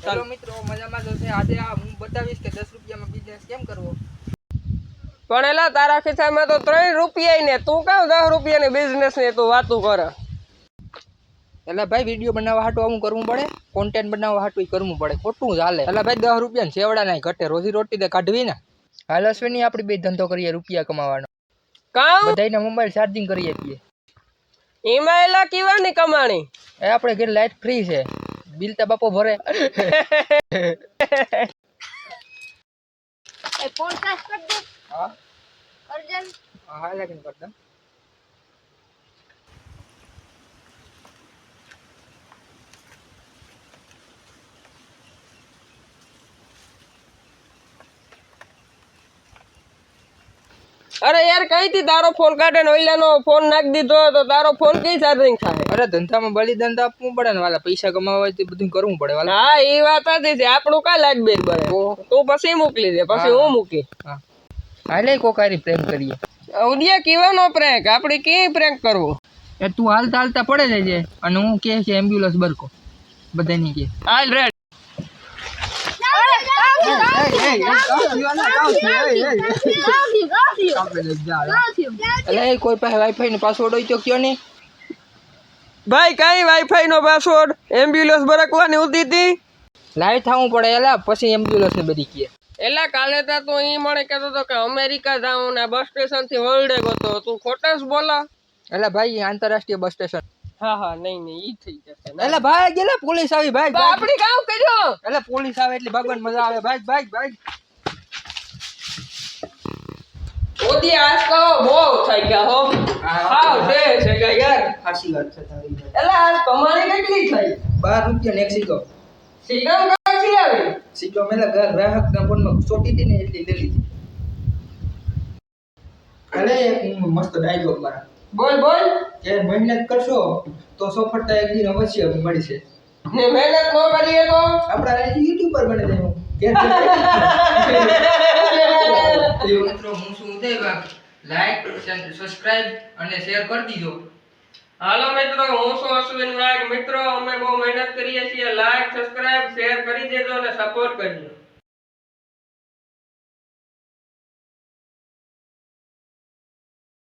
Hello મિત્રો, મજામાં જ છે. આજે હું બતાવીશ કે 10 રૂપિયામાં બિઝનેસ કેમ કરવો. પણ એલા તારા ખિસ્સામાં તો 3 રૂપિયા ને તું કામ 10 રૂપિયાની બિઝનેસ ને તું વાતું કરે. એટલે ભાઈ વિડીયો બનાવવા હાટું આવું કરવું પડે, કોન્ટેન્ટ બનાવવા હાટું કરવું પડે, ખોટું ચાલે. એટલે ભાઈ 10 રૂપિયા સેવડા નહીં ઘટે, રોજી રોટી દે કાઢવી ને. હાલ અશ્વિની આપણે બે ધંધો કરીએ રૂપિયા કમાવાનો. કામ બધાયના મોબાઈલ ચાર્જિંગ કરી આપીએ. એમાં એલા કેવાની કમાણી? એ આપણે ઘરે લાઈટ ફ્રી છે, બિલ તો બાપો ભરે. એ પોડકાસ્ટ કર દે. હા અર્જન હા લેકિન કરતા અરે યાર કઈથી તારો ફોન કાઢે ને ઓઈલાનો ફોન નાખી દીધો તો તારો ફોન કઈ ચાર્જિંગ થાય? અરે ધંધામાં બલિદાન તો આપવું પડે ને વાલા, પૈસા કમાવા હોય તો બધું કરવું પડે વાલા. હા એ વાત હતી છે, આપણું કા લાગ બેર બને. તું પછી મોકલી દે, પછી હું મૂકી. હા હાલે કોકારી પ્રેમ કરીએ. ઉદિયા કેવાનો પ્રેન્ક? આપણે કે પ્રેન્ક કરવો? એ તું હાલતા હાલતા પડે જાય છે અને હું કે છે એમ્બ્યુલન્સ બરકો બધાની કે હાલ રેડ. એટલે કોઈ પાસે વાઈફાઈ નો પાસવર્ડ હોય તો કયો નહીં. ભાઈ કઈ વાઈફાઈ નો પાસવર્ડ? એમ્બ્યુલન્સ બરકવાની ઉતી હતી. લાઈવ થવું પડે એલા, પછી એમ્બ્યુલન્સ ને બધી કે. એલા કાલે તા તું ઈ મને કહેતો હતો કે અમેરિકા જાઉં ને બસ સ્ટેશન થી વર્લ્ડે ગયો તો તું ખોટા જ બોલા. એટલે ભાઈ આંતરરાષ્ટ્રીય બસ સ્ટેશન. હા હા નહીં નહીં ઈ થઈ જશે. એટલે ભાઈ ગેલા પોલીસ આવી ભાઈ. આપણી કામ કર્યો. એટલે પોલીસ આવે એટલે ભગવાન મજા આવે ભાઈ ભાઈ ભાઈ. ઓદી આજ કહો બહુ થઈ ગયા હો. હાવ દે છે કે યાર. સાચી વાત છે તારી. એલા આજ કમાણી કેટલી થઈ? 12 રૂપિયા ને એક સિક્કો. સિગમ કાચી આવી. સિક્કો મેલા ઘર ગ્રાહક ના ફોનમાં ચોટી હતી ને એટલી લઈ લીધી. અરે એક મસ્ત ડાયલોગ મારા. બોલ બોલ. કે મહેનત કરશો તો સફળતા એક દિન અવશ્ય મળશે. ને મહેનત ન કરીએ તો આપણા યુટ્યુબર બને જાય. મિત્રો હું શું ઉદયભાગ લાઈક સબસ્ક્રાઇબ અને શેર કરી દીજો. હાલો મિત્રો, હું છું અશ્વિન નાયક. મિત્રો અમે બહુ મહેનત કરીએ છીએ. લાઈક સબસ્ક્રાઇબ શેર કરી દેજો અને સપોર્ટ કરજો.